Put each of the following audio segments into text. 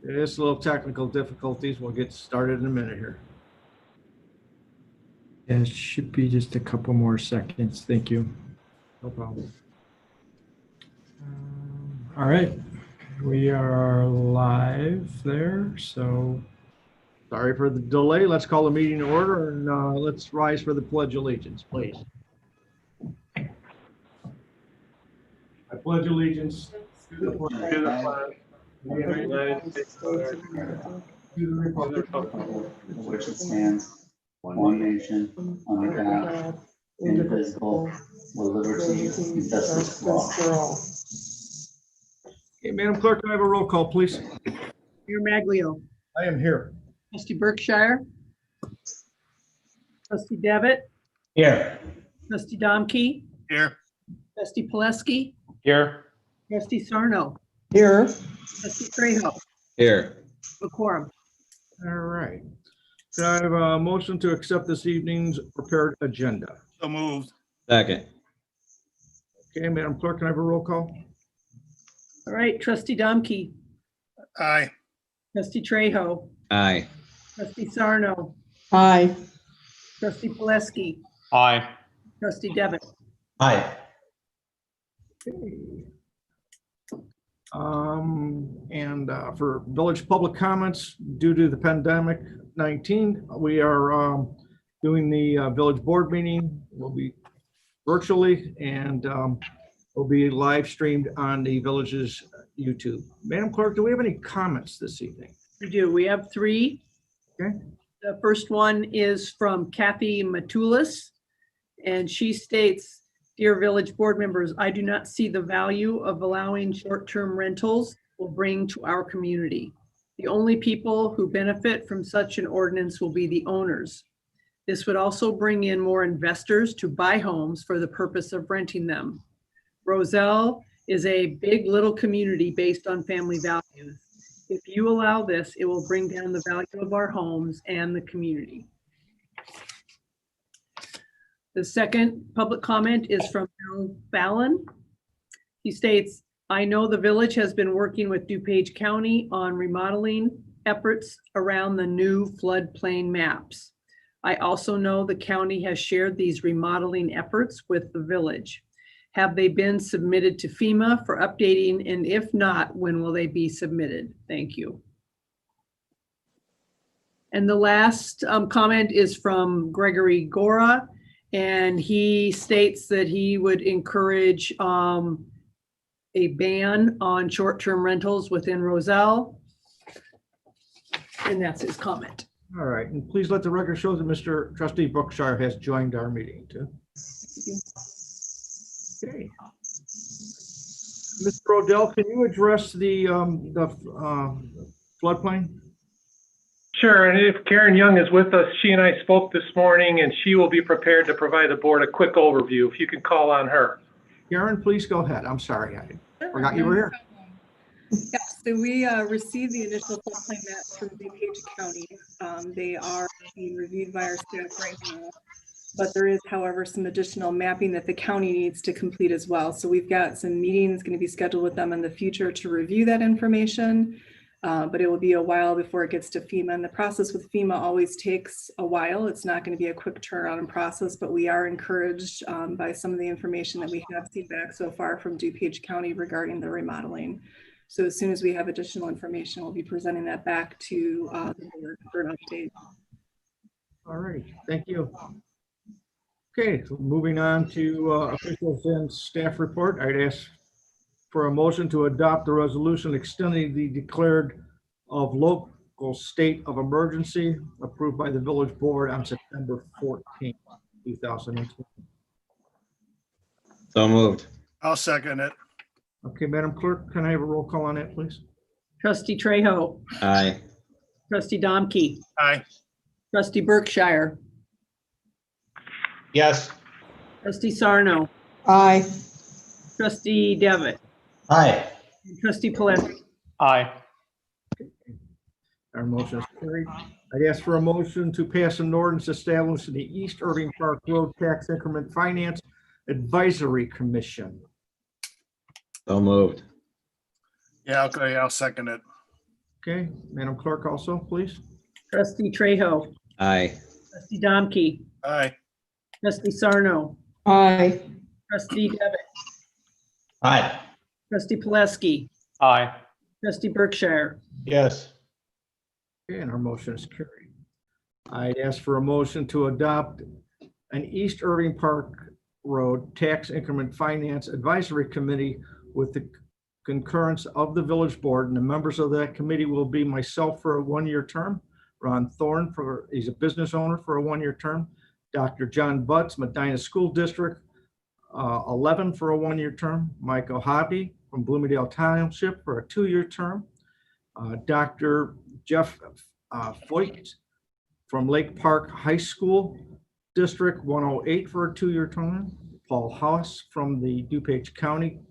There's a little technical difficulties. We'll get started in a minute here. Yeah, it should be just a couple more seconds. Thank you. No problem. All right, we are live there. So Sorry for the delay. Let's call the meeting to order and let's rise for the Pledge of Allegiance, please. I pledge allegiance to the flag of the United States of America, to the republic for which it stands, one nation, under God, indivisible, with liberty and justice for all. Okay, Madam Clerk, can I have a roll call, please? Mayor Maglio, I am here. Trustee Berkshire, Trustee Devitt, Here. Trustee Domke, Here. Trustee Poleski, Here. Trustee Sarno, Here, Trustee Trejo, Here. a quorum. All right. Can I have a motion to accept this evening's prepared agenda? So moved. Second. Okay, Madam Clerk, can I have a roll call? All right, Trustee Domke, Aye. Trustee Trejo, Aye. Trustee Sarno, aye. Trustee Poleski, Aye. Trustee Devitt. Aye. Okay. For village public comments, due to the pandemic 19, we are doing the village board meeting. Will be virtually and will be live streamed on the village's YouTube. Madam Clerk, do we have any comments this evening? We do. We have three. Okay. The first one is from Kathy Matulis, and she states, "Dear village board members, I do not see the value of allowing short-term rentals will bring to our community. The only people who benefit from such an ordinance will be the owners. This would also bring in more investors to buy homes for the purpose of renting them. Roselle is a big little community based on family values. If you allow this, it will bring down the value of our homes and the community." The second public comment is from Al Fallon. He states, "I know the village has been working with DuPage County on remodeling efforts around the new floodplain maps. I also know the county has shared these remodeling efforts with the village. Have they been submitted to FEMA for updating? And if not, when will they be submitted? Thank you." And the last comment is from Gregory Gora. And he states that he would encourage a ban on short-term rentals within Roselle. And that's his comment. All right, and please let the record show that Mr. Trustee Brookshire has joined our meeting too. Okay. Mr. Rodell, can you address the floodplain? Sure, and if Karen Young is with us, she and I spoke this morning, and she will be prepared to provide the board a quick overview, if you could call on her. Karen, please go ahead. I'm sorry, I forgot you were here. Yeah, so we received the initial floodplain maps from DuPage County. They are being reviewed by our staff right now. But there is, however, some additional mapping that the county needs to complete as well. So we've got some meetings going to be scheduled with them in the future to review that information. But it will be a while before it gets to FEMA. And the process with FEMA always takes a while. It's not going to be a quick turnaround process, but we are encouraged by some of the information that we have seen back so far from DuPage County regarding the remodeling. So as soon as we have additional information, we'll be presenting that back to the board for an update. All right, thank you. Okay, so moving on to officials and staff report. I'd ask for a motion to adopt the resolution extending the declared of local state of emergency approved by the village board on September 14th, 2020. So moved. I'll second it. Okay, Madam Clerk, can I have a roll call on that, please? Trustee Trejo, Aye. Trustee Domke, Aye. Trustee Berkshire, Yes. Trustee Sarno, Aye. Trustee Devitt, Aye. and Trustee Poleski. Aye. Our motion is carried. I'd ask for a motion to pass an ordinance establishing the East Irving Park Road Tax Increment Finance Advisory Commission. So moved. Yeah, okay, I'll second it. Okay, Madam Clerk also, please. Trustee Trejo, Aye. trustee Domke, Aye. trustee Sarno, Aye. trustee Devitt, Aye. trustee Poleski, Aye. trustee Berkshire. Yes. Okay, and our motion is carried. I'd ask for a motion to adopt an East Irving Park Road Tax Increment Finance Advisory Committee with the concurrence of the village board, and the members of that committee will be myself for a one-year term, Ron Thorne he's a business owner for a one-year term, Dr. John Butts, Medina School District 11 for a one-year term, Michael Hobby from Bloomingdale Township for a two-year term, Dr. Jeff Foyt from Lake Park High School District 108 for a two-year term, Paul House from the DuPage County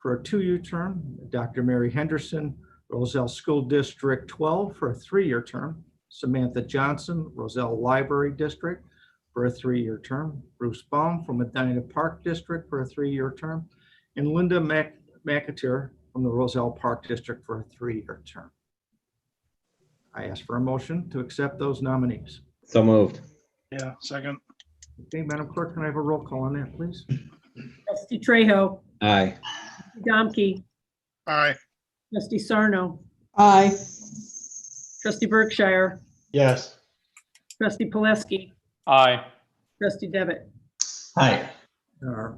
for a two-year term, Dr. Mary Henderson, Roselle School District 12 for a three-year term, Samantha Johnson, Roselle Library District for a three-year term, Bruce Baum from Medina Park District for a three-year term, and Linda McAteer from the Roselle Park District for a three-year term. I ask for a motion to accept those nominees. So moved. Yeah, second. Okay, Madam Clerk, can I have a roll call on that, please? Trustee Trejo, Aye. trustee Domke, Aye. trustee Sarno, Aye. trustee Berkshire, Yes. trustee Poleski, Aye. trustee Devitt. Aye. Our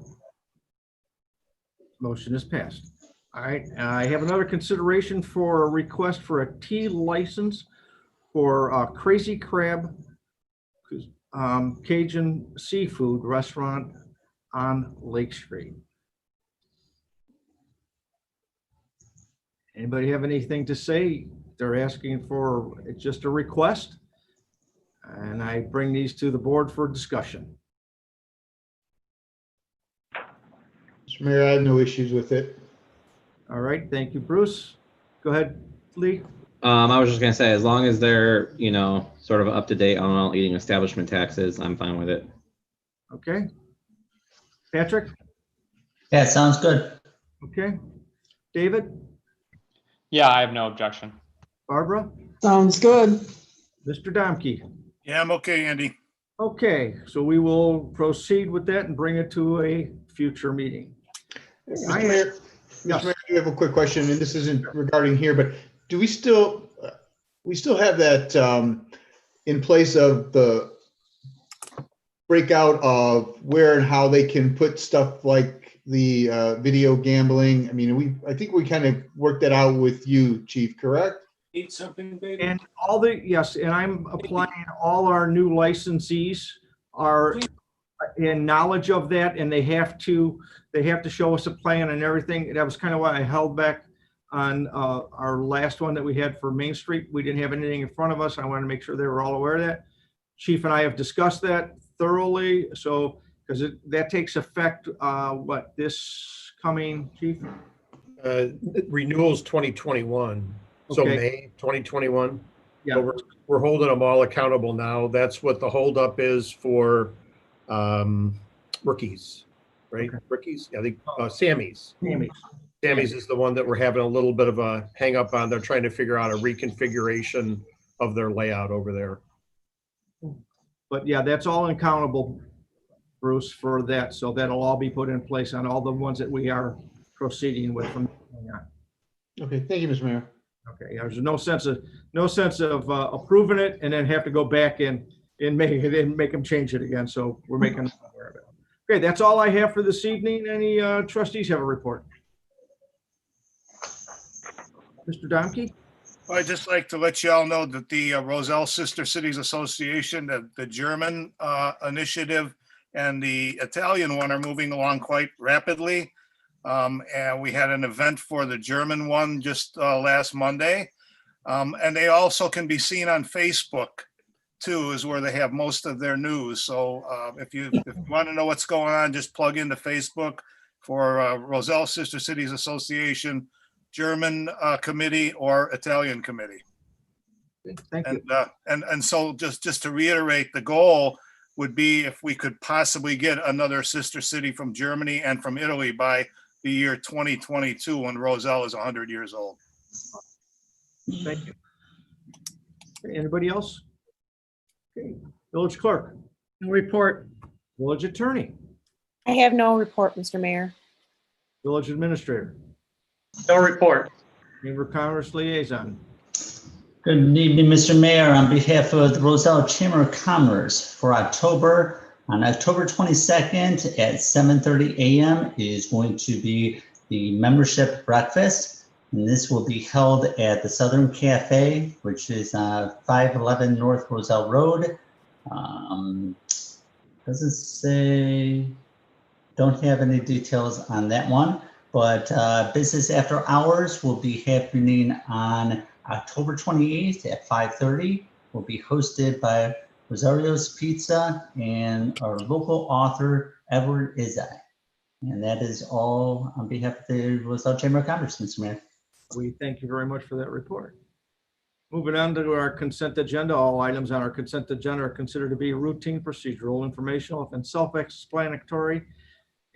motion is passed. All right, I have another consideration for a request for a tea license for Crazy Crab Cajun Seafood Restaurant on Lake Street. Anybody have anything to say? They're asking for, it's just a request. And I bring these to the board for discussion. Mr. Mayor, I have no issues with it. All right, thank you, Bruce. Go ahead, Lee. I was just gonna say, as long as they're, sort of up to date on all eating establishment taxes, I'm fine with it. Okay. Patrick? Yeah, sounds good. Okay. David? Yeah, I have no objection. Barbara? Sounds good. Mr. Domke? Yeah, I'm okay, Andy. Okay, so we will proceed with that and bring it to a future meeting. Mr. Mayor, Yes. Mr. Mayor, I do have a quick question, and this isn't regarding here, but do we still have that in place of the breakout of where and how they can put stuff like the video gambling? I mean, I think we kind of worked that out with you, Chief, correct? Eat something, baby. And yes, and I'm applying all our new licensees are in knowledge of that, and they have to show us a plan and everything. That was kind of why I held back on our last one that we had for Main Street. We didn't have anything in front of us. I wanted to make sure they were all aware of that. Chief and I have discussed that thoroughly. So, because that takes effect, this coming, Chief? Renewals 2021, so Okay. May 2021. Yeah. So we're holding them all accountable now. That's what the holdup is for rookies, right? Okay. Rookies, yeah, Sammy's. Amy. Sammy's is the one that we're having a little bit of a hang up on. They're trying to figure out a reconfiguration of their layout over there. But yeah, that's all accountable, Bruce, for that. So that'll all be put in place on all the ones that we are proceeding with from that point on. Okay, thank you, Mr. Mayor. Okay, there's no sense of approving it and then have to go back and make them change it again. So we're making them aware of it. Okay, that's all I have for this evening. Any trustees have a report? Mr. Domke? I'd just like to let you all know that the Roselle Sister Cities Association, the German initiative and the Italian one are moving along quite rapidly. And we had an event for the German one just last Monday. And they also can be seen on Facebook too, is where they have most of their news. So if you want to know what's going on, just plug into Facebook for Roselle Sister Cities Association, German committee or Italian committee. Thank you. And so just to reiterate, the goal would be if we could possibly get another sister city from Germany and from Italy by the year 2022 when Roselle is 100 years old. Thank you. Okay, anybody else? Okay, village clerk, No report. village attorney, I have no report, Mr. Mayor. village administrator, No report. Chamber of Commerce liaison. Good evening, Mr. Mayor. On behalf of the Roselle Chamber of Commerce for October, on October 22nd at 7:30 a.m. is going to be the membership breakfast. And this will be held at the Southern Cafe, which is 511 North Roselle Road. Doesn't say, don't have any details on that one, but business after hours will be happening on October 28th at 5:30. Will be hosted by Rosario's Pizza and our local author, Edward Izai. And that is all on behalf of the Roselle Chamber of Commerce, Mr. Mayor. We thank you very much for that report. Moving on to our consent agenda, all items on our consent agenda are considered to be routine, procedural, informational, and self-explanatory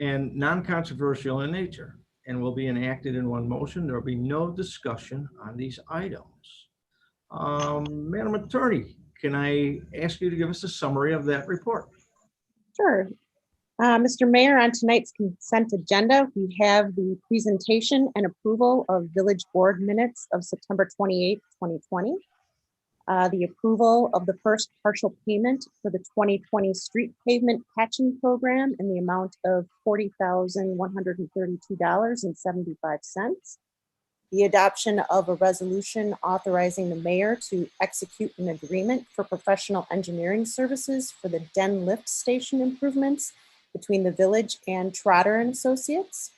and non-controversial in nature, and will be enacted in one motion. There will be no discussion on these items. Madam Attorney, can I ask you to give us a summary of that report? Sure. Mr. Mayor, on tonight's consent agenda, we have the presentation and approval of village board minutes of September 28th, 2020. The approval of the first partial payment for the 2020 street pavement patching program in the amount of $40,132.75. The adoption of a resolution authorizing the mayor to execute an agreement for professional engineering services for the Den Lift Station improvements between the village and Trotter and Associates.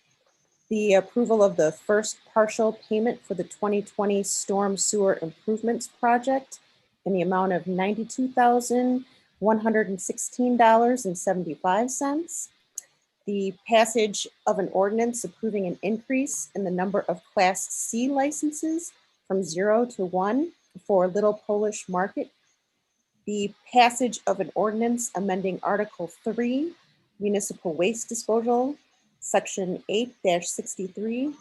The approval of the first partial payment for the 2020 storm sewer improvements project in the amount of $92,116.75. The passage of an ordinance approving an increase in the number of Class C licenses from 0 to 1 for Little Polish Market. The passage of an ordinance amending Article 3, Municipal Waste Disposal, Section 8-63,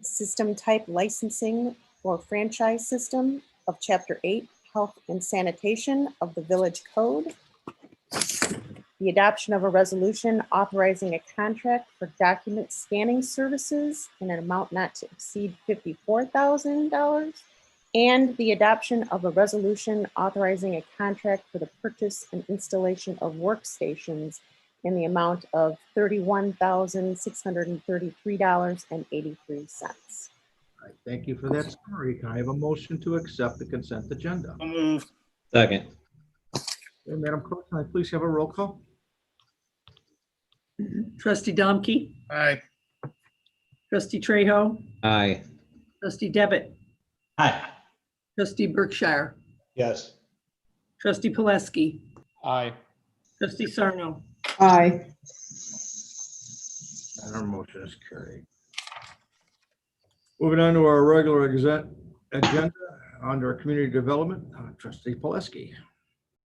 System Type Licensing or Franchise System of Chapter 8, Health and Sanitation of the Village Code. The adoption of a resolution authorizing a contract for document scanning services in an amount not to exceed $54,000. And the adoption of a resolution authorizing a contract for the purchase and installation of workstations in the amount of $31,633.83. I thank you for that summary. Can I have a motion to accept the consent agenda? I'll move. Second. Okay, Madam Clerk, can I please have a roll call? Trustee Domke, Aye. trustee Trejo, Aye. trustee Devitt, Hi. trustee Berkshire, Yes. trustee Poleski, Aye. trustee Sarno. Aye. And our motion is carried. Moving on to our regular agenda, under community development, trustee Poleski.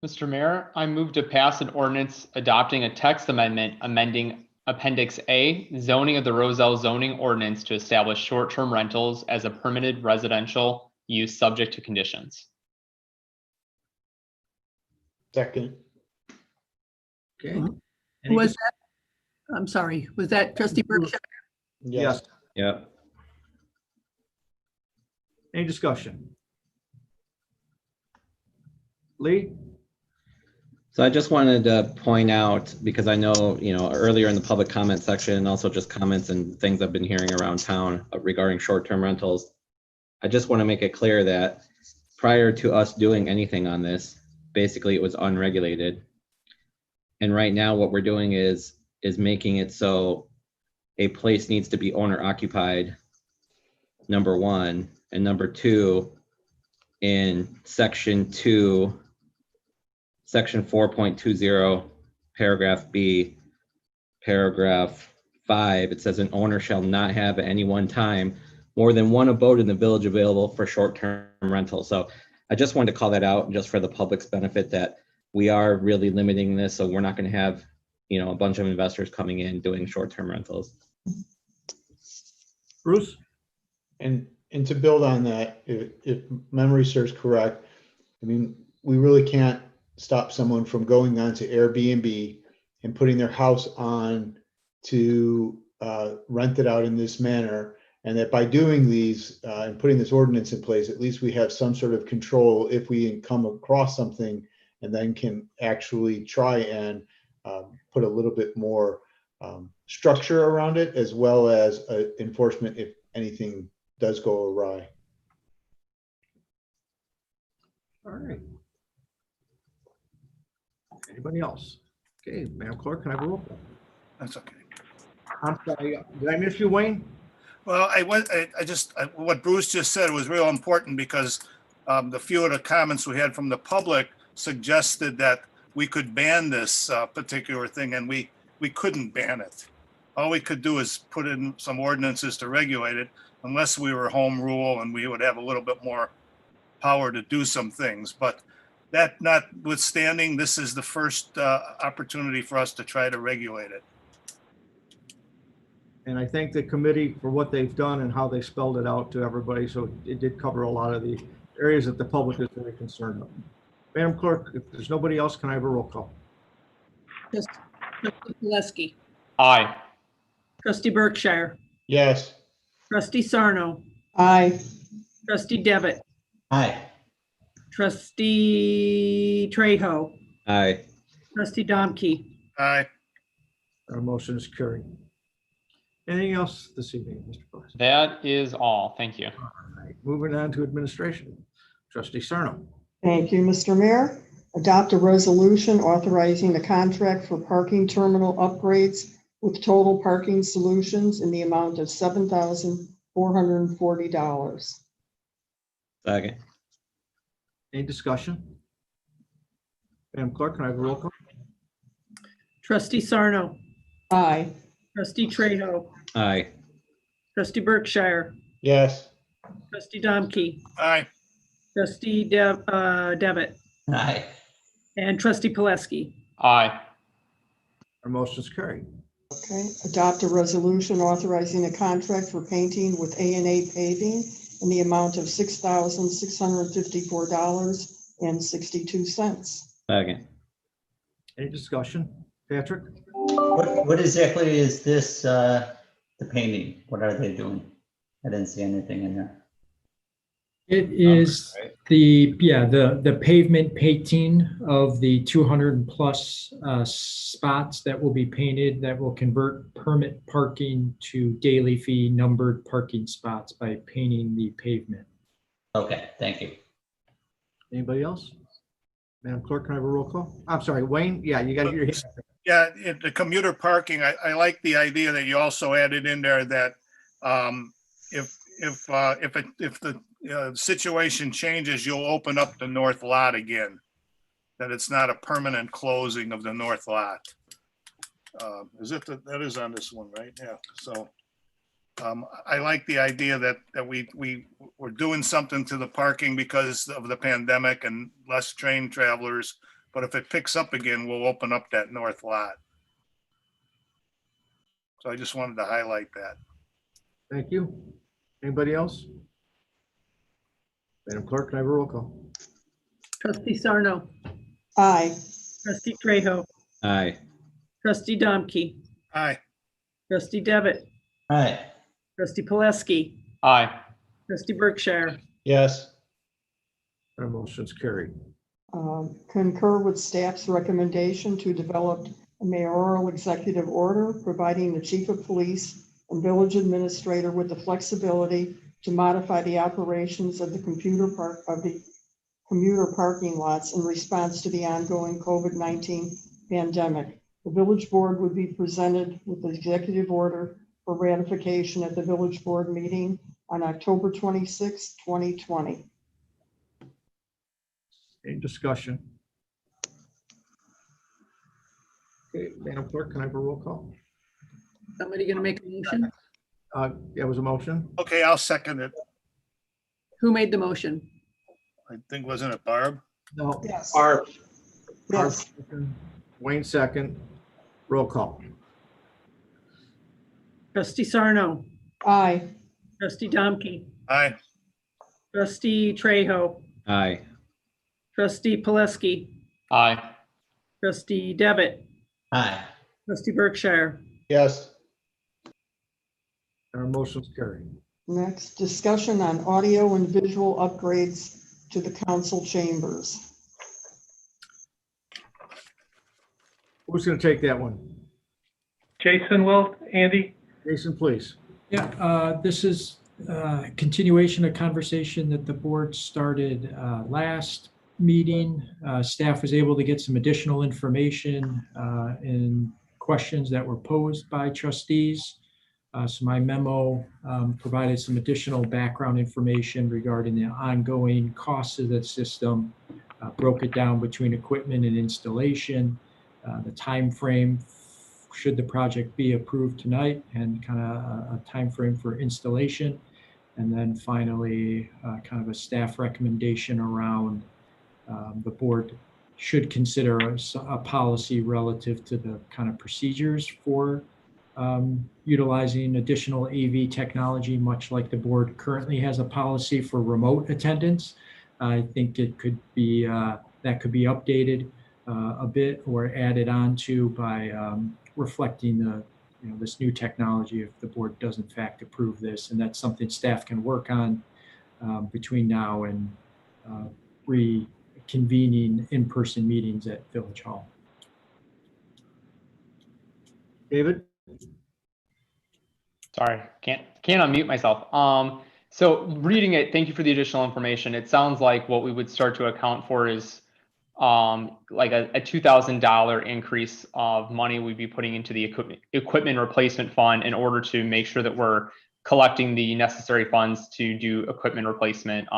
Mr. Mayor, I move to pass an ordinance adopting a text amendment amending Appendix A, zoning of the Roselle zoning ordinance to establish short-term rentals as a permitted residential use subject to conditions. Second. Okay. Who Any was that? I'm sorry, was that trustee Berkshire? Yes. Yep. Any discussion? Lee? So I just wanted to point out, because I know, earlier in the public comment section, also just comments and things I've been hearing around town regarding short-term rentals. I just want to make it clear that prior to us doing anything on this, basically it was unregulated. And right now what we're doing is making it so a place needs to be owner occupied, number one, and number two, in section 2, Section 4.20, paragraph B, paragraph 5, it says an owner shall not have at any one time more than one abode in the village available for short-term rental. So I just wanted to call that out just for the public's benefit, that we are really limiting this. So we're not going to have, a bunch of investors coming in doing short-term rentals. Bruce? And And to build on that, if memory serves correct, I mean, we really can't stop someone from going onto Airbnb and putting their house on to rent it out in this manner. And that by doing these and putting this ordinance in place, at least we have some sort of control if we come across something, and then can actually try and put a little bit more structure around it, as well as enforcement if anything does go awry. All right. Anybody else? Okay, Madam Clerk, can I have a roll call? That's okay. I'm sorry, did I miss you, Wayne? Well, what Bruce just said was real important because the few of the comments we had from the public suggested that we could ban this particular thing, and we couldn't ban it. All we could do is put in some ordinances to regulate it, unless we were home rule and we would have a little bit more power to do some things. But that notwithstanding, this is the first opportunity for us to try to regulate it. And I thank the committee for what they've done and how they spelled it out to everybody. So it did cover a lot of the areas that the public is very concerned about. Madam Clerk, if there's nobody else, can I have a roll call? Trustee Zaleski, Aye. trustee Berkshire, Yes. trustee Sarno, Aye. trustee Devitt, Aye. trustee Trejo, Aye. trustee Domke. Aye. Our motion is carried. Anything else this evening, Mr. President? That is all. Thank you. All right, moving on to administration. Trustee Sarno. Thank you, Mr. Mayor. Adopt a resolution authorizing the contract for parking terminal upgrades with Total Parking Solutions in the amount of $7,440. Second. Any discussion? Madam Clerk, can I have a roll call? Trustee Sarno, Aye. trustee Trejo, Aye. trustee Berkshire, Yes. trustee Domke, Aye. trustee Devitt, Aye. and trustee Poleski. Aye. Our motion is carried. Okay. Adopt a resolution authorizing a contract for painting with A&A Paving in the amount of $6,654.62. Second. Any discussion? Patrick? What exactly is this, the painting? What are they doing? I didn't see anything in there. It is the pavement painting of the 200 plus spots that will be painted, that will convert permit parking to daily fee numbered parking spots by painting the pavement. Okay, thank you. Anybody else? Madam Clerk, can I have a roll call? I'm sorry, Wayne? Yeah, you got your hand. Yeah, the commuter parking, I like the idea that you also added in there that if the situation changes, you'll open up the north lot again. That it's not a permanent closing of the north lot. That is on this one, right? Yeah. So I like the idea that we're doing something to the parking because of the pandemic and less train travelers. But if it picks up again, we'll open up that north lot. So I just wanted to highlight that. Thank you. Anybody else? Madam Clerk, can I have a roll call? Trustee Sarno, Aye. trustee Trejo, Aye. trustee Domke, Aye. trustee Devitt, Aye. trustee Poleski, Aye. trustee Berkshire. Yes. Our motion's carried. Concur with staff's recommendation to develop a mayoral executive order providing the chief of police and village administrator with the flexibility to modify the operations of the commuter parking lots in response to the ongoing COVID-19 pandemic. The village board would be presented with the executive order for ratification at the village board meeting on October 26, 2020. Any discussion? Okay, Madam Clerk, can I have a roll call? Somebody gonna make a motion? That was a motion. Okay, I'll second it. Who made the motion? I think, wasn't it Barb? No. Yes. Barb. Yes. Wayne second. Roll call. Trustee Sarno, Aye. trustee Domke, Aye. Trustee Trejo, Aye. trustee Poleski, Aye. trustee Devitt, Aye. trustee Berkshire. Yes. Our motion's carried. Next, discussion on audio and visual upgrades to the council chambers. Who's going to take that one? Jason will, Andy? Jason, please. Yeah, this is a continuation of conversation that the board started last meeting. Staff was able to get some additional information and questions that were posed by trustees. So my memo provided some additional background information regarding the ongoing costs of the system, broke it down between equipment and installation, the time frame should the project be approved tonight, and kind of a time frame for installation. And then finally, kind of a staff recommendation around the board should consider a policy relative to the kind of procedures for utilizing additional AV technology, much like the board currently has a policy for remote attendance. I think it could be, that could be updated a bit or added on to by reflecting the, this new technology if the board does in fact approve this. And that's something staff can work on between now and reconvening in-person meetings at Village Hall. David? Sorry, can't unmute myself. So reading it, thank you for the additional information. It sounds like what we would start to account for is like a $2,000 increase of money we'd be putting into the equipment replacement fund in order to make sure that we're collecting the necessary funds to do equipment replacement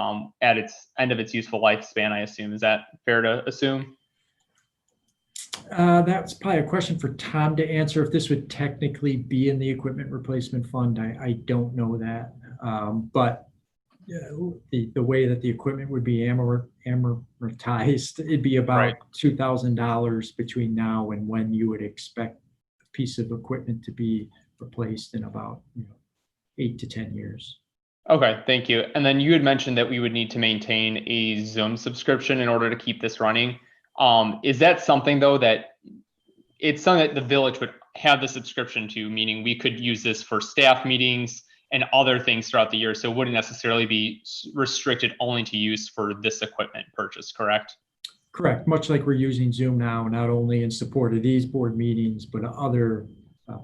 at its end of its useful lifespan, I assume. Is that fair to assume? That's probably a question for Tom to answer if this would technically be in the equipment replacement fund. I don't know that. But the way that the equipment would be amortized, it'd be about $2,000 between now and when you would expect a piece of equipment to be replaced in about 8 to 10 years. Okay, thank you. And then you had mentioned that we would need to maintain a Zoom subscription in order to keep this running. Is that something though that it's something that the village would have the subscription to, meaning we could use this for staff meetings and other things throughout the year, so it wouldn't necessarily be restricted only to use for this equipment purchase, correct? Correct. Much like we're using Zoom now, not only in support of these board meetings, but other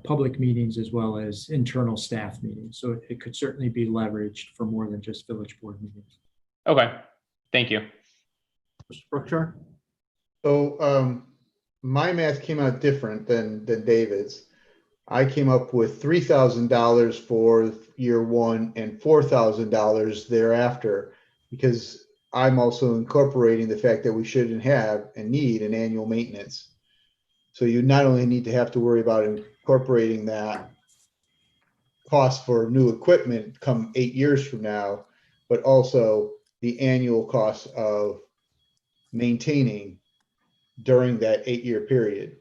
public meetings as well as internal staff meetings. So it could certainly be leveraged for more than just village board meetings. Okay, thank you. Mr. Berkshire? So my math came out different than David's. I came up with $3,000 for year one and $4,000 thereafter, because I'm also incorporating the fact that we shouldn't have and need an annual maintenance. So you not only need to have to worry about incorporating that cost for new equipment come 8 years from now, but also the annual cost of maintaining during that 8-year period.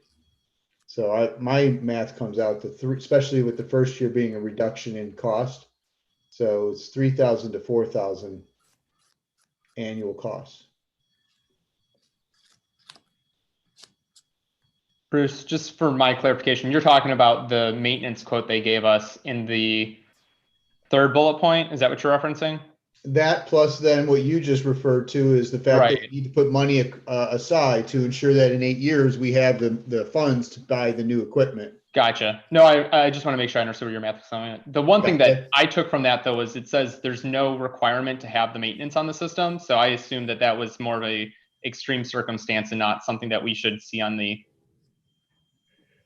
So my math comes out to especially with the first year being a reduction in cost. So it's 3,000 to 4,000 annual costs. Bruce, just for my clarification, you're talking about the maintenance quote they gave us in the third bullet point. Is that what you're referencing? That plus then what you just referred to is the fact that we need to put money aside to ensure that in 8 years we have the funds to buy the new equipment. Gotcha. No, I just want to make sure I understood where your math was coming. The one thing that I took from that though is it says there's no requirement to have the maintenance on the system. So I assumed that that was more of a extreme circumstance and not something that we should see on the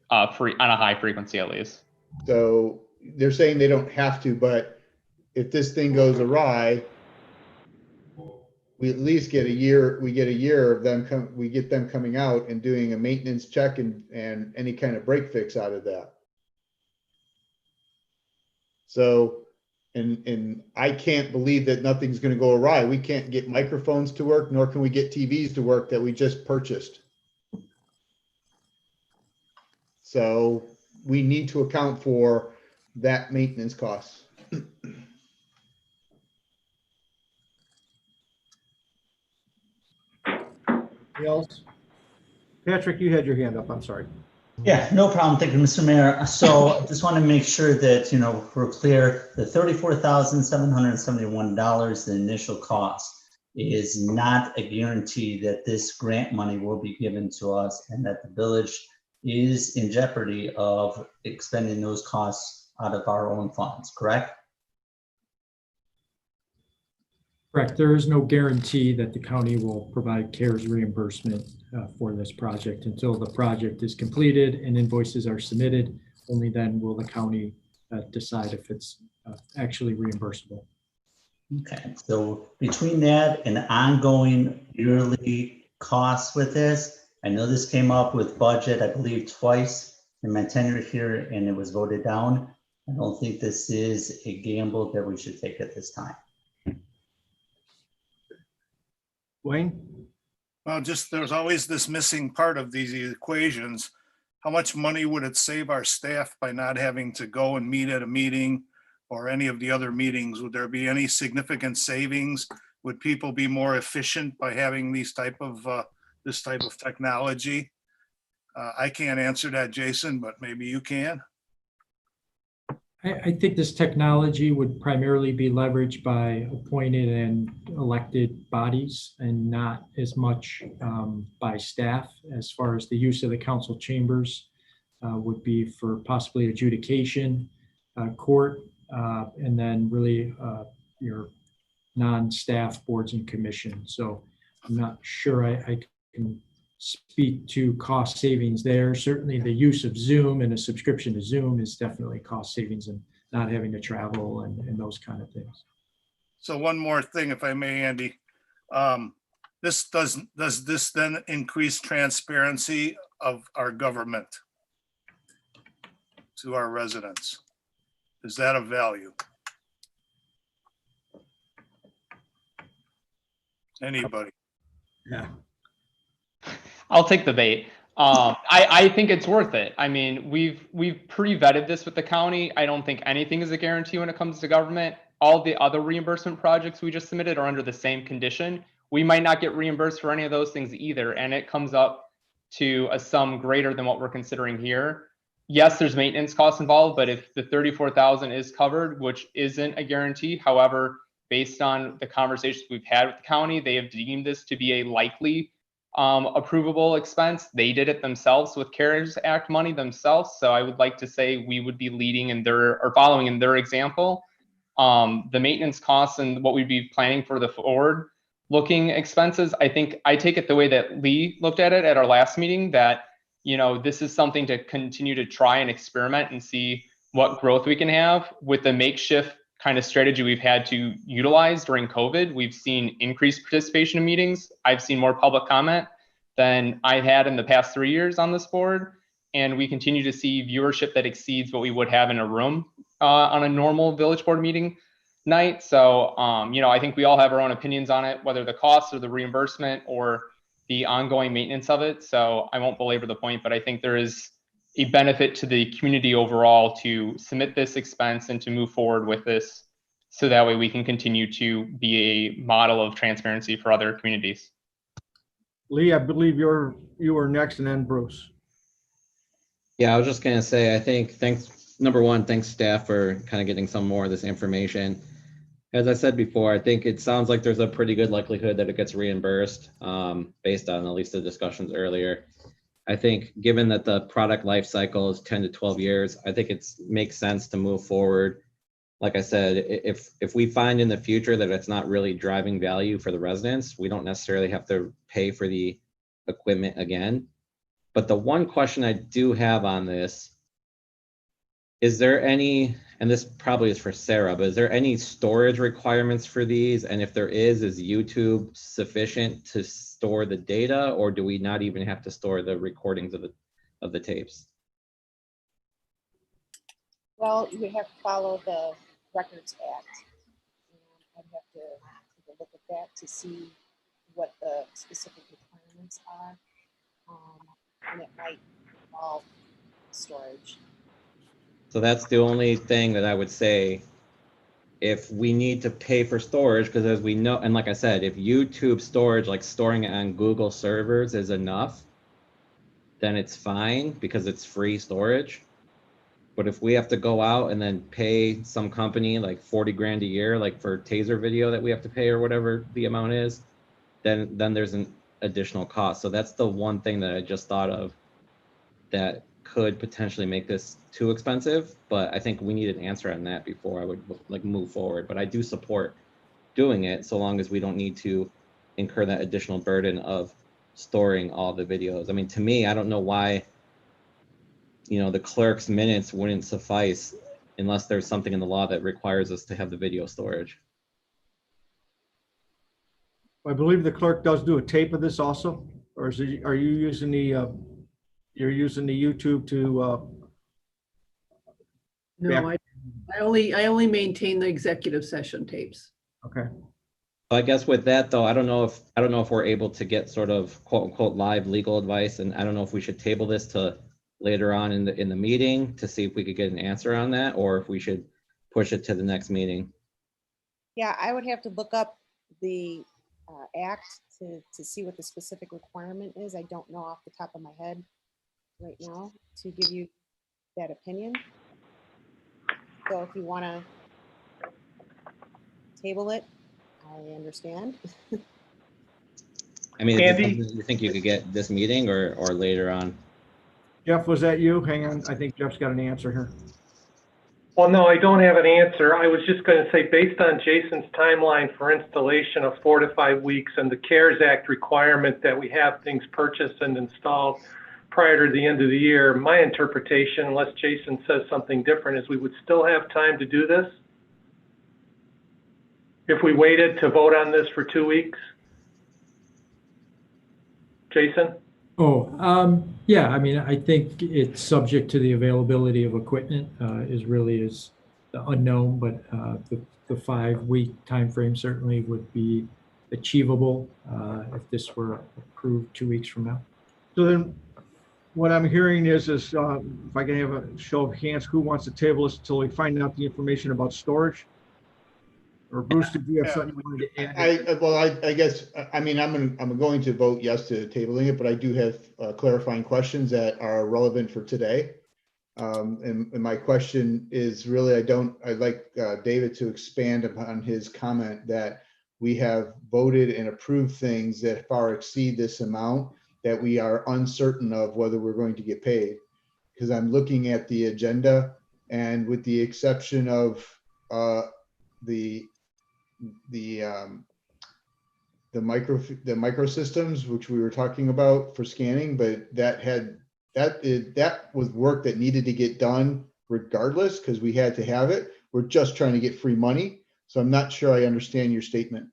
on a high frequency at least. So they're saying they don't have to, but if this thing goes awry, we at least get a year. We get a year of them. We get them coming out and doing a maintenance check and any kind of break fix out of that. So, and I can't believe that nothing's going to go awry. We can't get microphones to work, nor can we get TVs to work that we just purchased. So we need to account for that maintenance costs. Anything else? Patrick, you had your hand up. I'm sorry. Yeah, no problem. Thank you, Mr. Mayor. So I just want to make sure that, we're clear. The $34,771, the initial cost, is not a guarantee that this grant money will be given to us and that the village is in jeopardy of expending those costs out of our own funds, correct? Correct. There is no guarantee that the county will provide CARES reimbursement for this project until the project is completed and invoices are submitted. Only then will the county decide if it's actually reimbursable. Okay, so between that and ongoing yearly costs with this, I know this came up with budget, I believe twice in my tenure here, and it was voted down. I don't think this is a gamble that we should take at this time. Wayne? Well, just there's always this missing part of these equations. How much money would it save our staff by not having to go and meet at a meeting or any of the other meetings? Would there be any significant savings? Would people be more efficient by having this type of technology? I can't answer that, Jason, but maybe you can. I think this technology would primarily be leveraged by appointed and elected bodies and not as much by staff. As far as the use of the council chambers would be for possibly adjudication, court, and then really your non-staff boards and commissions. So I'm not sure I can speak to cost savings there. Certainly the use of Zoom and a subscription to Zoom is definitely cost savings and not having to travel and those kind of things. So one more thing, if I may, Andy. Does this then increase transparency of our government to our residents? Is that of value? Anybody? Yeah. I'll take the bait. I think it's worth it. I mean, we've pre-vetted this with the county. I don't think anything is a guarantee when it comes to government. All the other reimbursement projects we just submitted are under the same condition. We might not get reimbursed for any of those things either, and it comes up to a sum greater than what we're considering here. Yes, there's maintenance costs involved, but if the 34,000 is covered, which isn't a guarantee, however, based on the conversations we've had with the county, they have deemed this to be a likely approvable expense. They did it themselves with CARES Act money themselves. So I would like to say we would be leading in their or following in their example. The maintenance costs and what we'd be planning for the forward looking expenses. I think I take it the way that Lee looked at it at our last meeting, that, this is something to continue to try and experiment and see what growth we can have with the makeshift kind of strategy we've had to utilize during COVID. We've seen increased participation in meetings. I've seen more public comment than I've had in the past 3 years on this board. And we continue to see viewership that exceeds what we would have in a room on a normal village board meeting night. So, I think we all have our own opinions on it, whether the cost or the reimbursement or the ongoing maintenance of it. So I won't belabor the point, but I think there is a benefit to the community overall to submit this expense and to move forward with this, so that way we can continue to be a model of transparency for other communities. Lee, I believe you were next, and then Bruce. Yeah, I was just gonna say, I think number one, thanks staff for kind of getting some more of this information. As I said before, I think it sounds like there's a pretty good likelihood that it gets reimbursed based on at least the discussions earlier. I think given that the product life cycle is 10 to 12 years, I think it makes sense to move forward. Like I said, if we find in the future that it's not really driving value for the residents, we don't necessarily have to pay for the equipment again. But the one question I do have on this, is there any, and this probably is for Sarah, but is there any storage requirements for these? And if there is YouTube sufficient to store the data, or do we not even have to store the recordings of the tapes? Well, you have to follow the Records Act. And I'd have to take a look at that to see what the specific requirements are. And it might involve storage. So that's the only thing that I would say if we need to pay for storage, because as we know, and like I said, if YouTube storage, like storing it on Google servers is enough, then it's fine because it's free storage. But if we have to go out and then pay some company like 40 grand a year, like for Taser video that we have to pay or whatever the amount is, then there's an additional cost. So that's the one thing that I just thought of that could potentially make this too expensive. But I think we need an answer on that before I would like move forward. But I do support doing it so long as we don't need to incur that additional burden of storing all the videos. I mean, to me, I don't know why, you know, the clerk's minutes wouldn't suffice unless there's something in the law that requires us to have the video storage. I believe the clerk does do a tape of this also, or is it, are you using the, you're using the YouTube to, No, I only maintain the executive session tapes. okay. I guess with that though, I don't know if we're able to get sort of quote unquote live legal advice, and I don't know if we should table this to later on in the meeting to see if we could get an answer on that, or if we should push it to the next meeting. Yeah, I would have to look up the act to see what the specific requirement is. I don't know off the top of my head right now to give you that opinion. So if you want to table it, I understand. I mean, is it Andy? something you think you could get this meeting or later on? Jeff, was that you? Hang on, I think Jeff's got an answer here. Well, no, I don't have an answer. I was just going to say, based on Jason's timeline for installation of 4 to 5 weeks and the CARES Act requirement that we have things purchased and installed prior to the end of the year, my interpretation, unless Jason says something different, is we would still have time to do this if we waited to vote on this for 2 weeks. Jason? Oh, yeah, I mean, I think it's subject to the availability of equipment is the unknown, but the 5-week timeframe certainly would be achievable if this were approved 2 weeks from now. So then what I'm hearing is if I can have a show of hands, who wants to table this until we find out the information about storage? Or Bruce, did you have something you wanted to add? I guess, I mean, I'm going to vote yes to tabling it, but I do have clarifying questions that are relevant for today. And my question is really, I'd like David to expand upon his comment that we have voted and approved things that far exceed this amount that we are uncertain of whether we're going to get paid. Because I'm looking at the agenda, and with the exception of the microsystems, which we were talking about for scanning, but that was work that needed to get done regardless because we had to have it. We're just trying to get free money. So I'm not sure I understand your statement.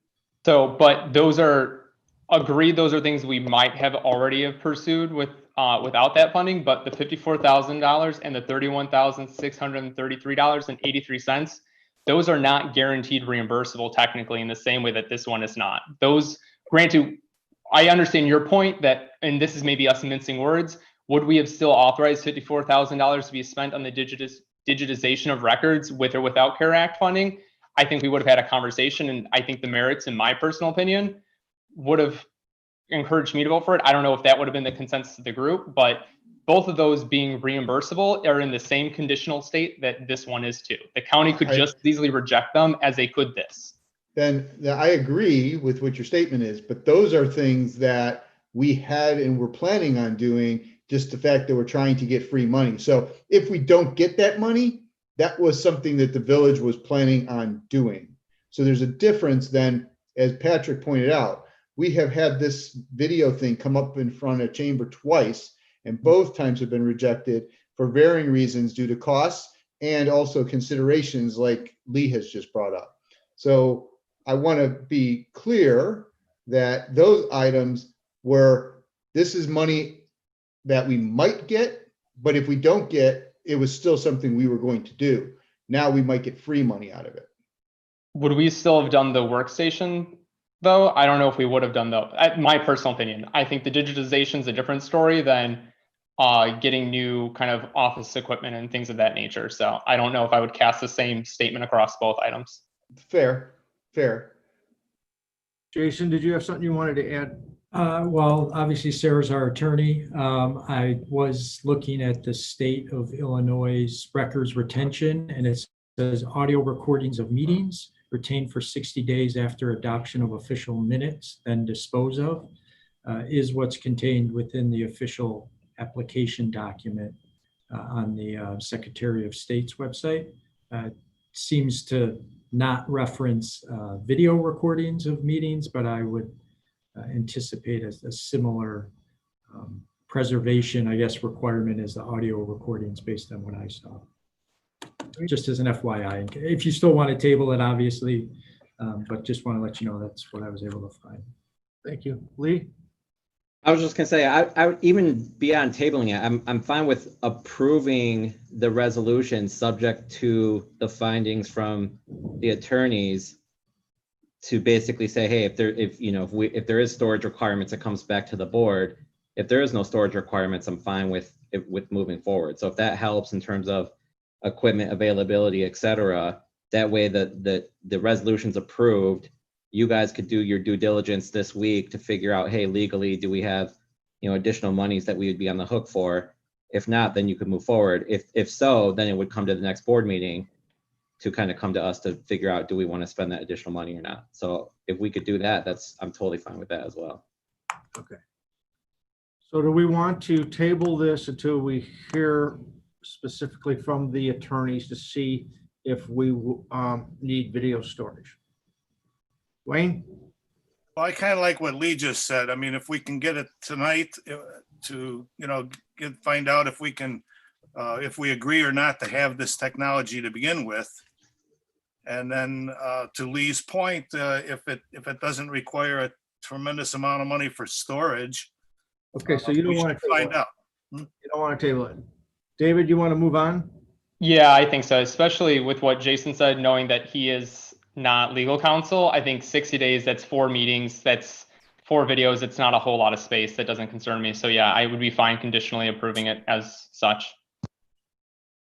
So, but those are things we might have already have pursued without that funding, but the $54,000 and the $31,633.83, those are not guaranteed reimbursable technically in the same way that this one is not. Those, granted, I understand your point that, and this is maybe us mincing words, would we have still authorized $54,000 to be spent on the digitization of records with or without CARE Act funding? I think we would have had a conversation, and I think the merits, in my personal opinion, would have encouraged me to vote for it. I don't know if that would have been the consensus of the group, but both of those being reimbursable are in the same conditional state that this one is too. The county could just as easily reject them as they could this. Then I agree with what your statement is, but those are things that we had and were planning on doing, just the fact that we're trying to get free money. So if we don't get that money, that was something that the village was planning on doing. So there's a difference then, as Patrick pointed out, we have had this video thing come up in front of chamber twice, and both times have been rejected for varying reasons due to costs and also considerations like Lee has just brought up. So I want to be clear that those items were, this is money that we might get, but if we don't get, it was still something we were going to do. Now we might get free money out of it. Would we still have done the workstation though? I don't know if we would have done though. My personal opinion, I think the digitization is a different story than getting new kind of office equipment and things of that nature. So I don't know if I would cast the same statement across both items. Fair, fair. Jason, did you have something you wanted to add? Well, obviously Sarah's our attorney. I was looking at the state of Illinois' records retention, and it says audio recordings of meetings retained for 60 days after adoption of official minutes, then dispose of, is what's contained within the official application document on the Secretary of State's website. Seems to not reference video recordings of meetings, but I would anticipate a similar preservation, I guess, requirement as the audio recordings based on what I saw. Just as an FYI, if you still want to table it, obviously, but just want to let you know that's what I was able to find. Thank you. Lee? I was just gonna say, I would even beyond tabling it, I'm fine with approving the resolution subject to the findings from the attorneys to basically say, hey, if there is storage requirements, it comes back to the board. If there is no storage requirements, I'm fine with moving forward. So if that helps in terms of equipment availability, et cetera, that way the resolution's approved. You guys could do your due diligence this week to figure out, hey, legally, do we have, additional monies that we would be on the hook for? If not, then you could move forward. If so, then it would come to the next board meeting to kind of come to us to figure out, do we want to spend that additional money or not? So if we could do that, I'm totally fine with that as well. Okay. So do we want to table this until we hear specifically from the attorneys to see if we need video storage? Wayne? Well, I kind of like what Lee just said. I mean, if we can get it tonight to, find out if we can, if we agree or not to have this technology to begin with. And then to Lee's point, if it doesn't require a tremendous amount of money for storage. Okay, so you don't we want to should find out. You don't want to table it. David, you want to move on? Yeah, I think so, especially with what Jason said, knowing that he is not legal counsel. I think 60 days, that's 4 meetings, that's 4 videos. It's not a whole lot of space. That doesn't concern me. So yeah, I would be fine conditionally approving it as such.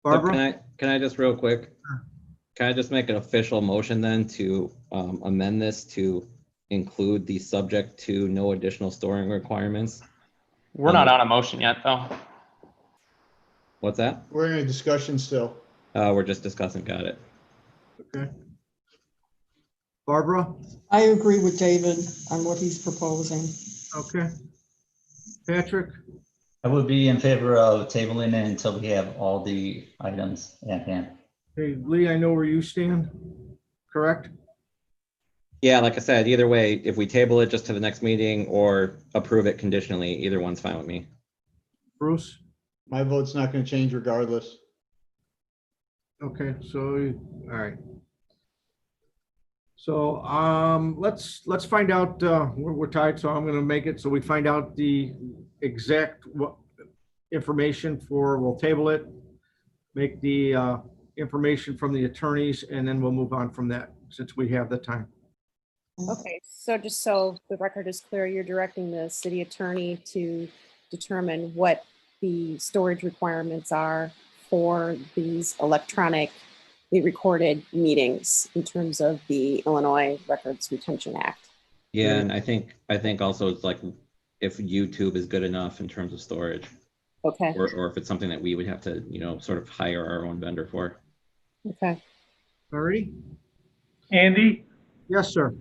Barbara? So can I just real quick, can I just make an official motion then to amend this to include the subject to no additional storing requirements? We're not on a motion yet, though. What's that? We're in a discussion still. We're just discussing, got it. Okay. Barbara? I agree with David on what he's proposing. Okay. Patrick? I would be in favor of tabling it until we have all the items at hand. Hey, Lee, I know where you stand, correct? Yeah, like I said, either way, if we table it just to the next meeting or approve it conditionally, either one's fine with me. Bruce? My vote's not going to change regardless. Okay, so, all right. So let's find out, we're tied, so I'm gonna make it so we find out the exact information we'll table it, make the information from the attorneys, and then we'll move on from that since we have the time. Okay, so just so the record is clear, you're directing the city attorney to determine what the storage requirements are for these electronically recorded meetings in terms of the Illinois Records Retention Act. Yeah, and I think also it's like if YouTube is good enough in terms of storage. Okay. Or if it's something that we would have to, sort of hire our own vendor for. Okay. All righty. Andy? Yes, sir.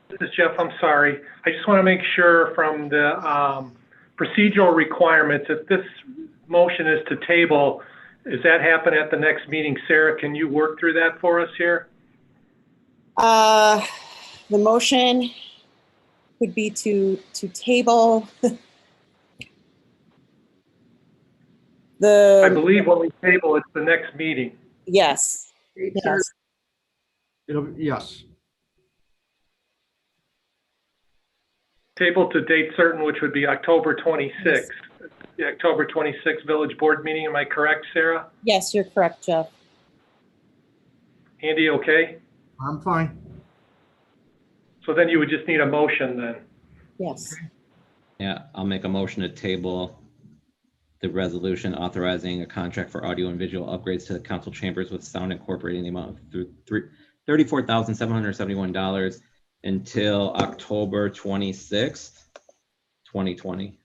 This is Jeff. I'm sorry. I just want to make sure from the procedural requirements, if this motion is to table, does that happen at the next meeting? Sarah, can you work through that for us here? The motion would be to table I believe when we table, it's the next meeting. Yes. Yes. Yes. Table to date certain, which would be October 26th. The October 26th Village Board meeting. Am I correct, Sarah? Yes, you're correct, Jeff. Andy, okay? I'm fine. So then you would just need a motion then. Yes. Yeah, I'll make a motion to table the resolution authorizing a contract for audio and visual upgrades to the council chambers with Sound Incorporating the amount of $34,771 until October 26th, 2020.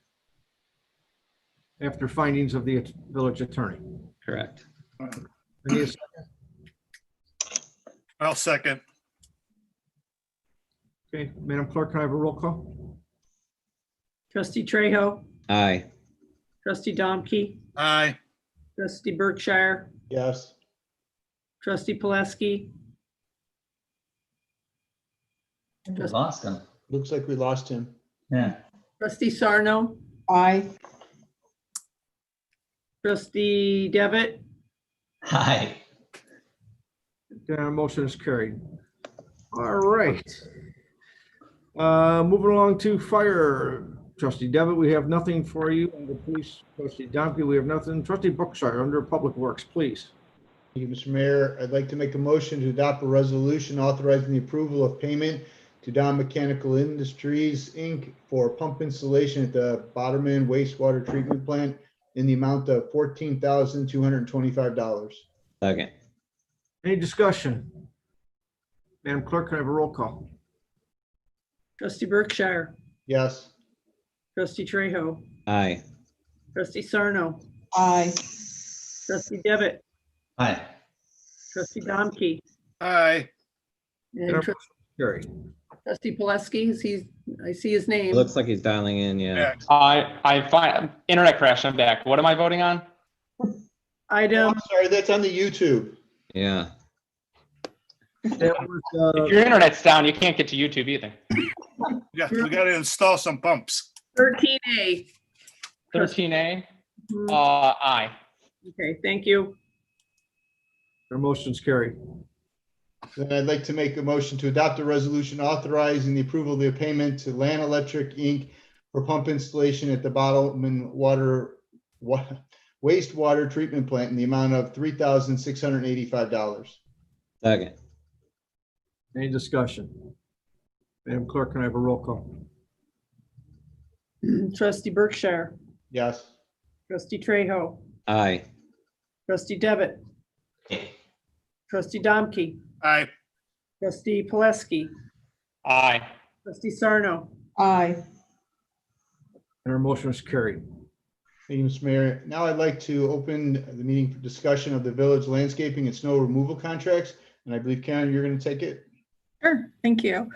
After findings of the village attorney. Correct. Any second? I'll second. Okay, Madam Clerk, can I have a roll call? Trustee Trejo, Aye. trustee Domke, Aye. trustee Berkshire, Yes. trustee Poleski, We lost him. Looks like we lost him. Yeah. trustee Sarno, Aye. trustee Devitt, Hi. Motion is carried. All right. Moving along to fire. Trustee Devitt, we have nothing for you. Under police, trustee Domke, we have nothing. Trustee Brookshire, under public works, please. Thank you, Mr. Mayor. I'd like to make a motion to adopt a resolution authorizing the approval of payment to Don Mechanical Industries, Inc. for pump installation at the Boderman wastewater treatment plant in the amount of $14,225. Second. Any discussion? Madam Clerk, can I have a roll call? trustee Berkshire, Yes. trustee Trejo, Aye. trustee Sarno, Aye. trustee Devitt, Hi. trustee Domke, Aye. and Carried. trustee Poleski, I see his It name. looks like he's dialing in, yeah. I find internet crash. I'm back. What am I voting on? Oh, Item, I'm sorry, that's on the YouTube. Yeah. That was, If your internet's down, you can't get to YouTube either. Yeah, we got to install some pumps. 13A. 13A. Mhm. Aye. Okay, thank you. Our motion's carried. Then I'd like to make a motion to adopt a resolution authorizing the approval of the payment to Land Electric, Inc. for pump installation at the Bottleman wastewater treatment plant in the amount of $3,685. Second. Any discussion? Madam Clerk, can I have a roll call? Trustee Berkshire, Yes. trustee Trejo, Aye. trustee Devitt, trustee Domke, Aye. trustee Poleski, Aye. trustee Sarno, Aye. And our motion is carried. Thank you, Mr. Mayor. Now I'd like to open the meeting for discussion of the village landscaping and snow removal contracts. And I believe Karen, you're going to take it. Sure, thank you.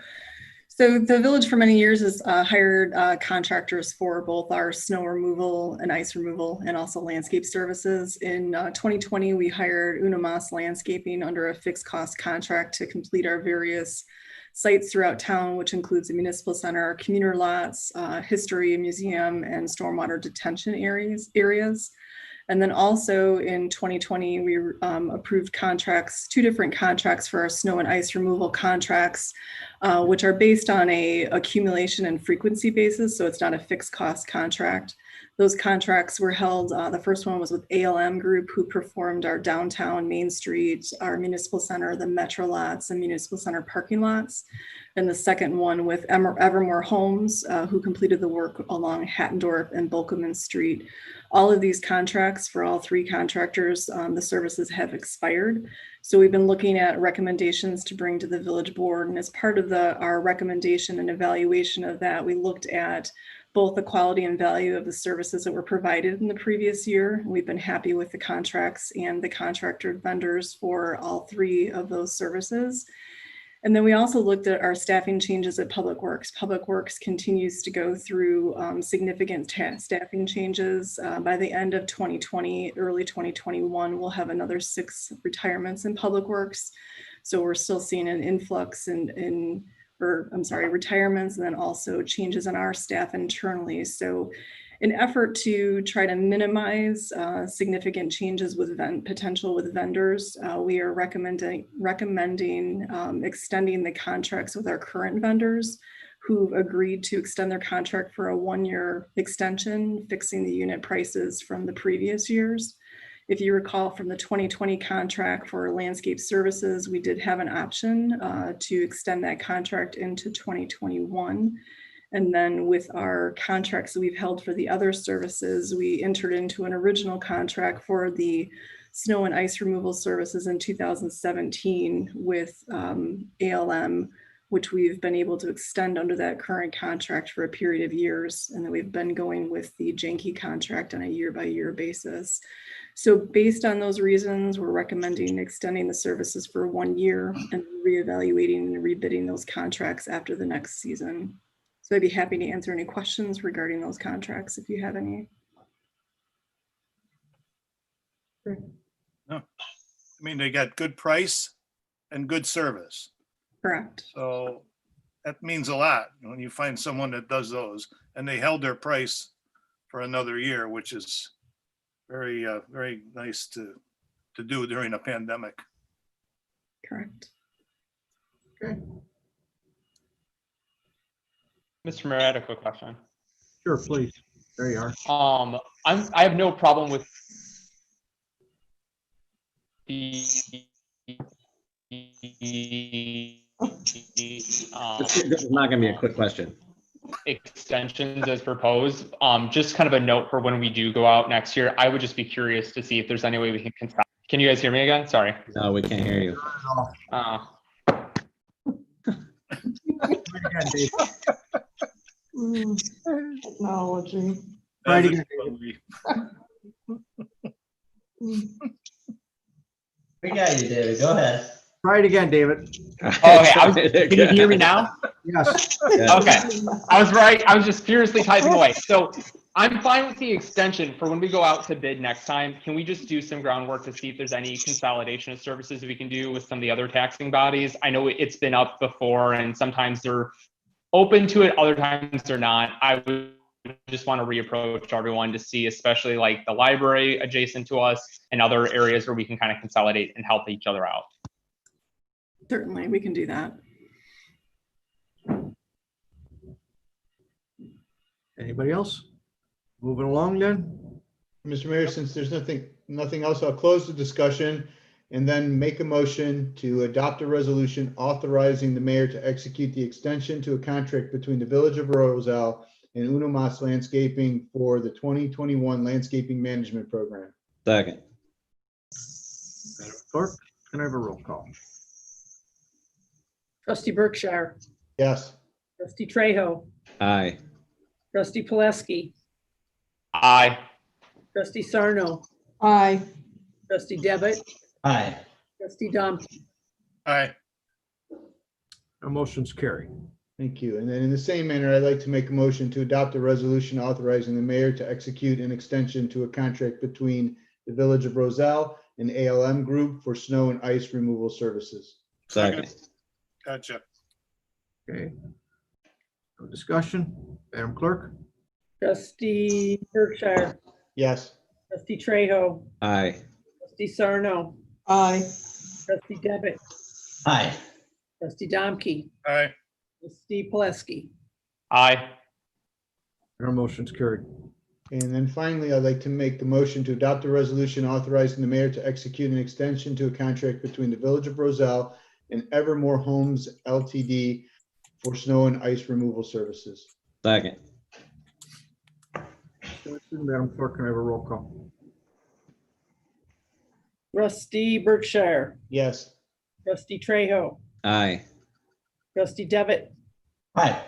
So the village for many years has hired contractors for both our snow removal and ice removal and also landscape services. In 2020, we hired Unamas Landscaping under a fixed cost contract to complete our various sites throughout town, which includes the municipal center, community lots, history museum, and stormwater detention areas. And then also in 2020, we approved contracts, 2 different contracts for our snow and ice removal contracts, which are based on a accumulation and frequency basis. So it's not a fixed cost contract. Those contracts were held, the first one was with ALM Group, who performed our downtown Main Street, our municipal center, the metro lots, and municipal center parking lots. And the second one with Evermore Homes, who completed the work along Hattendorf and Bulkeman Street. All of these contracts for all 3 contractors, the services have expired. So we've been looking at recommendations to bring to the village board. And as part of our recommendation and evaluation of that, we looked at both the quality and value of the services that were provided in the previous year. We've been happy with the contracts and the contractor vendors for all 3 of those services. And then we also looked at our staffing changes at Public Works. Public Works continues to go through significant staffing changes. By the end of 2020, early 2021, we'll have another 6 retirements in Public Works. So we're still seeing an influx retirements, and then also changes in our staff internally. So in effort to try to minimize significant changes with potential with vendors, we are recommending extending the contracts with our current vendors who've agreed to extend their contract for a 1-year extension, fixing the unit prices from the previous years. If you recall from the 2020 contract for landscape services, we did have an option to extend that contract into 2021. And then with our contracts that we've held for the other services, we entered into an original contract for the snow and ice removal services in 2017 with ALM, which we've been able to extend under that current contract for a period of years. And then we've been going with the Jenke contract on a year-by-year basis. So based on those reasons, we're recommending extending the services for 1 year and reevaluating and rebidding those contracts after the next season. So I'd be happy to answer any questions regarding those contracts if you have any. I mean, they got good price and good service. Correct. So that means a lot when you find someone that does those, and they held their price for another year, which is very, very nice to do during a pandemic. Correct. Okay, Mr. Mayor, I had a quick question. sure, please. There you are. I have no problem with the This is not going to be a quick question. extensions as proposed. Just kind of a note for when we do go out next year. I would just be curious to see if there's any way we can consolidate. Can you guys hear me again? Sorry. No, we can't hear you. Technology. Try it again, We got you, David. Go ahead. Try it again, David. Okay, can you hear me now? Yes. Okay, I was right. I was just furiously typing away. So I'm fine with the extension for when we go out to bid next time. Can we just do some groundwork to see if there's any consolidation of services we can do with some of the other taxing bodies? I know it's been up before and sometimes they're open to it, other times they're not. I would just want to reapproach everyone to see, especially like the library adjacent to us and other areas where we can kind of consolidate and help each other out. Certainly, we can do that. Anybody else? Moving along then? Mr. Mayor, since there's nothing else, I'll close the discussion and then make a motion to adopt a resolution authorizing the mayor to execute the extension to a contract between the Village of Roselle and Uno Mas Landscaping for the 2021 Landscaping Management Program. Second. Madam Clerk, can I have a roll call? Trustee Berkshire, Yes. trustee Trejo, Aye. trustee Poleski, Aye. trustee Sarno, Aye. trustee Devitt, Aye. trustee Dom, Aye. Our motion's carried. Thank you. And then in the same manner, I'd like to make a motion to adopt a resolution authorizing the mayor to execute an extension to a contract between the Village of Roselle and ALM Group for snow and ice removal services. Second. Gotcha. Okay. No discussion? Madam Clerk? trustee Berkshire, Yes. trustee Trejo, Aye. trustee Sarno, Aye. trustee Devitt, Aye. trustee Domke, Aye. trustee Poleski. Aye. Our motion's carried. And then finally, I'd like to make the motion to adopt a resolution authorizing the mayor to execute an extension to a contract between the Village of Roselle and Evermore Homes LTD for snow and ice removal services. Second. Madam Clerk, can I have a roll call? Trustee Berkshire, Yes. trustee Trejo, Aye. trustee Devitt, Aye.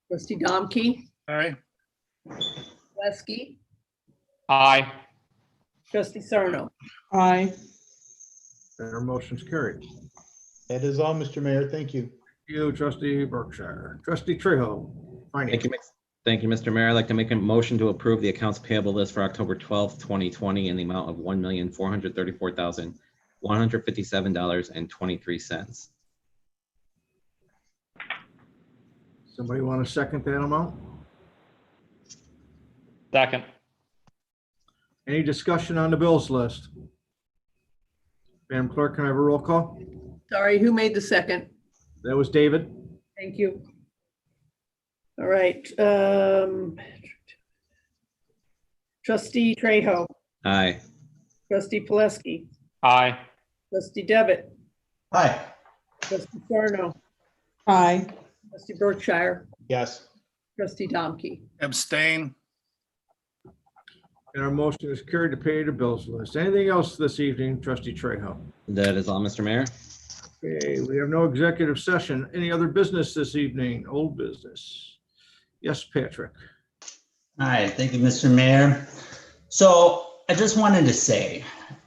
trustee Domke, Aye. Poleski, Aye. trustee Sarno. Aye. And our motion's carried. That is all, Mr. Mayor. Thank you. You, trustee Berkshire. Trustee Trejo, Thank finance. you. Thank you, Mr. Mayor. I'd like to make a motion to approve the accounts payable list for October 12th, 2020 in the amount of $1,434,157.23. Somebody want to second that amount? Second. Any discussion on the bills list? Madam Clerk, can I have a roll call? Sorry, who made the second? That was David. Thank you. All right. Trustee Trejo, Aye. trustee Poleski, Aye. trustee Devitt, Aye. trustee Sarno, Aye. trustee Berkshire, Yes. trustee Domke. Abstain. And our motion is carried to pay the bills list. Anything else this evening, trustee Trejo? That is all, Mr. Mayor. Okay, we have no executive session. Any other business this evening? Old business? Yes, Patrick. All right, thank you, Mr. Mayor. So I just wanted to say,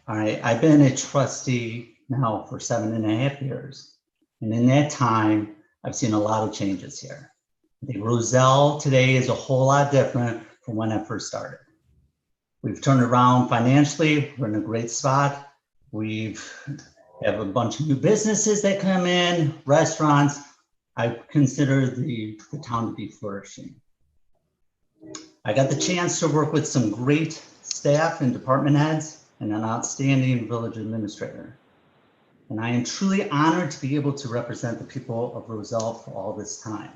all right, I've been a trustee now for 7.5 years. And in that time, I've seen a lot of changes here. I think Roselle today is a whole lot different from when I first started. We've turned around financially. We're in a great spot. We have a bunch of new businesses that come in, restaurants. I consider the town to be flourishing. I got the chance to work with some great staff and department heads and an outstanding village administrator. And I am truly honored to be able to represent the people of Roselle for all this time.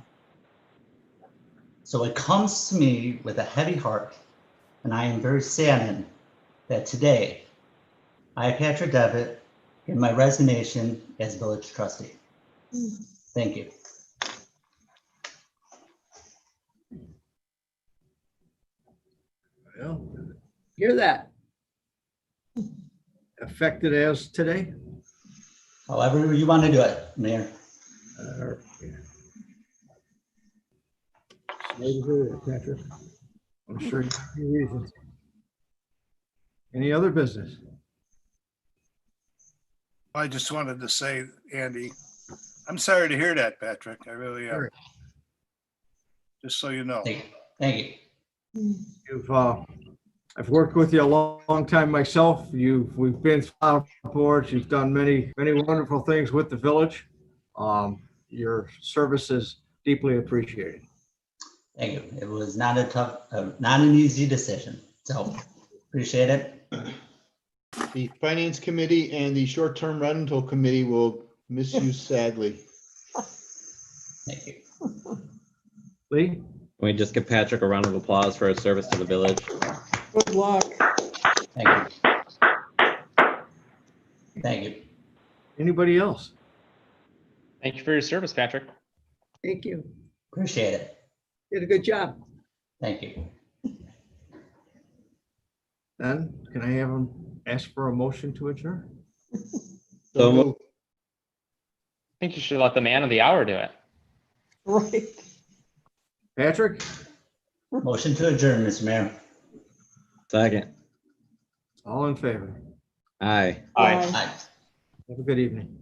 So it comes to me with a heavy heart, and I am very saddened that today I, Patrick Devitt, give my resignation as village trustee. Thank you. Well, Hear that? effective as today? However you want to do it, Mayor. Yeah. Sorry to hear that, Patrick. I'm sure you have your reasons. Any other business? I just wanted to say, Andy, I'm sorry to hear that, Patrick. I really am. Sure. Just so you know. Thank you. I've worked with you a long time myself. We've been on boards. You've done many wonderful things with the village. Your service is deeply appreciated. Thank you. It was not an easy decision. So appreciate it. The Finance Committee and the Short-Term Rental Committee will miss you sadly. Thank you. Lee? Can we just give Patrick a round of applause for his service to the village? Good luck. Thank you. Thank you. Anybody else? Thank you for your service, Patrick. Thank you. Appreciate it. Did a good job. Thank you. Then can I have him ask for a motion to adjourn? So moved. I think you should let the man of the hour do it. Right. Patrick? Motion to adjourn, Mr. Mayor. Second. All in favor? Aye. Aye. Aye. Have a good evening.